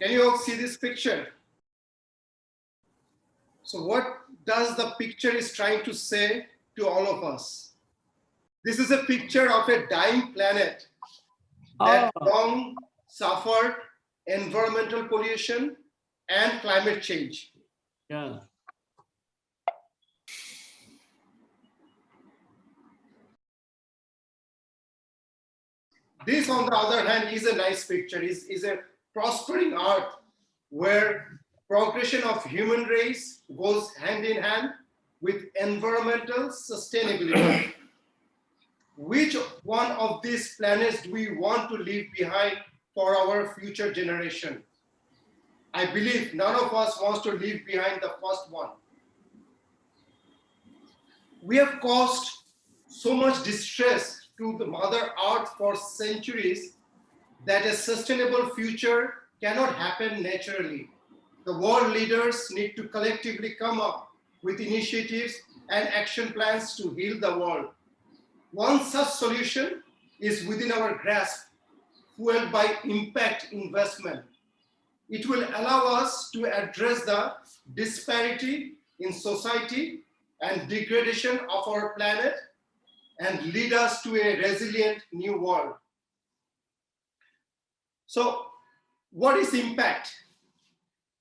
Can you all see this picture? So what does the picture is trying to say to all of us? This is a picture of a dying planet that long suffered environmental pollution and climate change. Yeah. This, on the other hand, is a nice picture, is a prospering earth where progression of human race goes hand in hand with environmental sustainability. Which one of these planets do we want to leave behind for our future generation? I believe none of us wants to leave behind the first one. We have caused so much distress to the Mother Earth for centuries that a sustainable future cannot happen naturally. The world leaders need to collectively come up with initiatives and action plans to heal the world. One such solution is within our grasp, fueled by impact investment. It will allow us to address the disparity in society and degradation of our planet and lead us to a resilient new world. So, what is impact?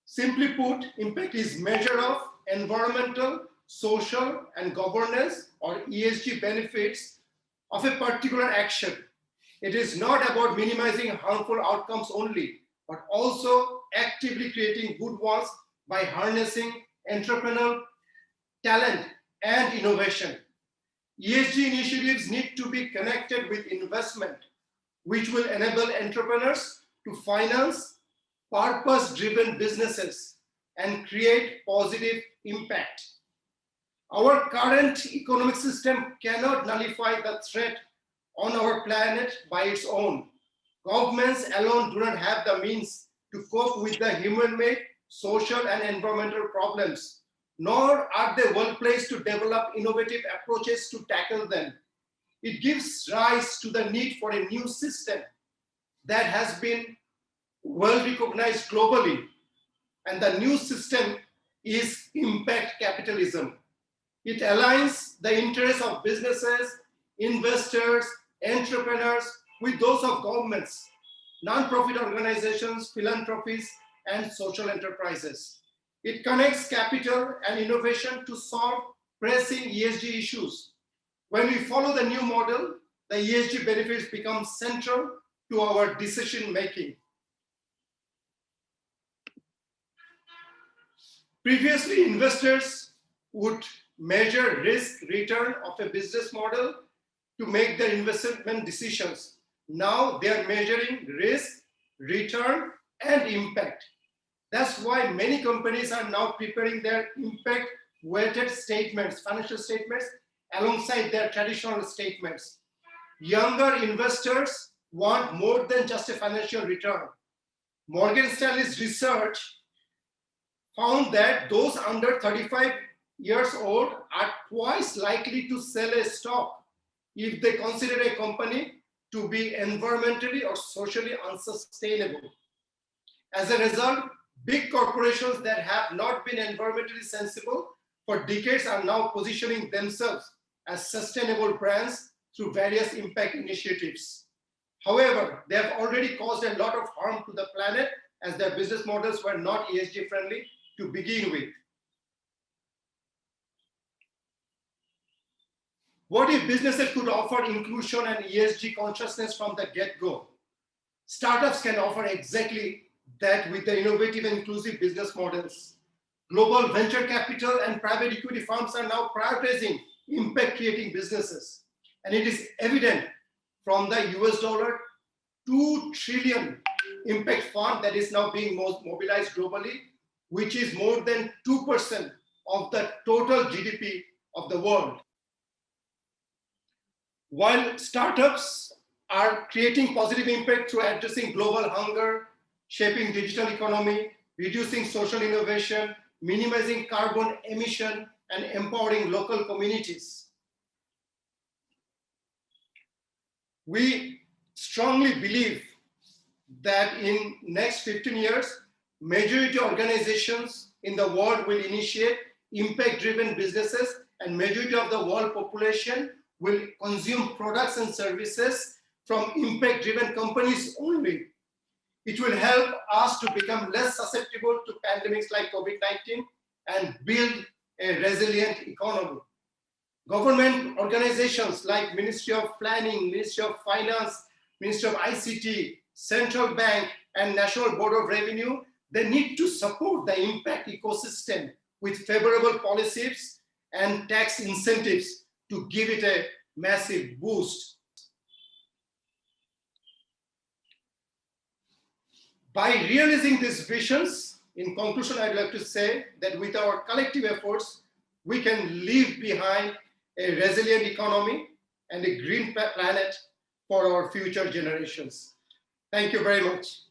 Simply put, impact is measure of environmental, social, and governance or ESG benefits of a particular action. It is not about minimizing harmful outcomes only, but also actively creating good ones by harnessing entrepreneurial talent and innovation. ESG initiatives need to be connected with investment, which will enable entrepreneurs to finance purpose-driven businesses and create positive impact. Our current economic system cannot nullify the threat on our planet by its own. Governments alone do not have the means to cope with the human-made social and environmental problems, nor are they well placed to develop innovative approaches to tackle them. It gives rise to the need for a new system that has been well recognized globally. And the new system is impact capitalism. It aligns the interests of businesses, investors, entrepreneurs with those of governments, non-profit organizations, philanthropies, and social enterprises. It connects capital and innovation to solve pressing ESG issues. When we follow the new model, the ESG benefits become central to our decision making. Previously, investors would measure risk return of a business model to make their investment decisions. Now they are measuring risk, return, and impact. That's why many companies are now preparing their impact weighted statements, financial statements, alongside their traditional statements. Younger investors want more than just a financial return. Morgan Stanley's research found that those under 35 years old are twice likely to sell a stock if they consider a company to be environmentally or socially unsustainable. As a result, big corporations that have not been environmentally sensible for decades are now positioning themselves as sustainable brands through various impact initiatives. However, they have already caused a lot of harm to the planet as their business models were not ESG friendly to begin with. What if businesses could offer inclusion and ESG consciousness from the get-go? Startups can offer exactly that with the innovative and inclusive business models. Global venture capital and private equity firms are now prioritizing impact-creating businesses. And it is evident from the US dollar $2 trillion impact fund that is now being mobilized globally, which is more than 2% of the total GDP of the world. While startups are creating positive impact through addressing global hunger, shaping digital economy, reducing social innovation, minimizing carbon emission, and empowering local communities. We strongly believe that in next 15 years, Majority organizations in the world will initiate impact-driven businesses, and majority of the world population will consume products and services from impact-driven companies only. It will help us to become less susceptible to pandemics like COVID-19 and build a resilient economy. Government organizations like Ministry of Planning, Ministry of Finance, Ministry of ICT, Central Bank, and National Board of Revenue, they need to support the impact ecosystem with favorable policies and tax incentives to give it a massive boost. By realizing these visions, in conclusion, I'd like to say that with our collective efforts, we can leave behind a resilient economy and a green planet for our future generations. Thank you very much.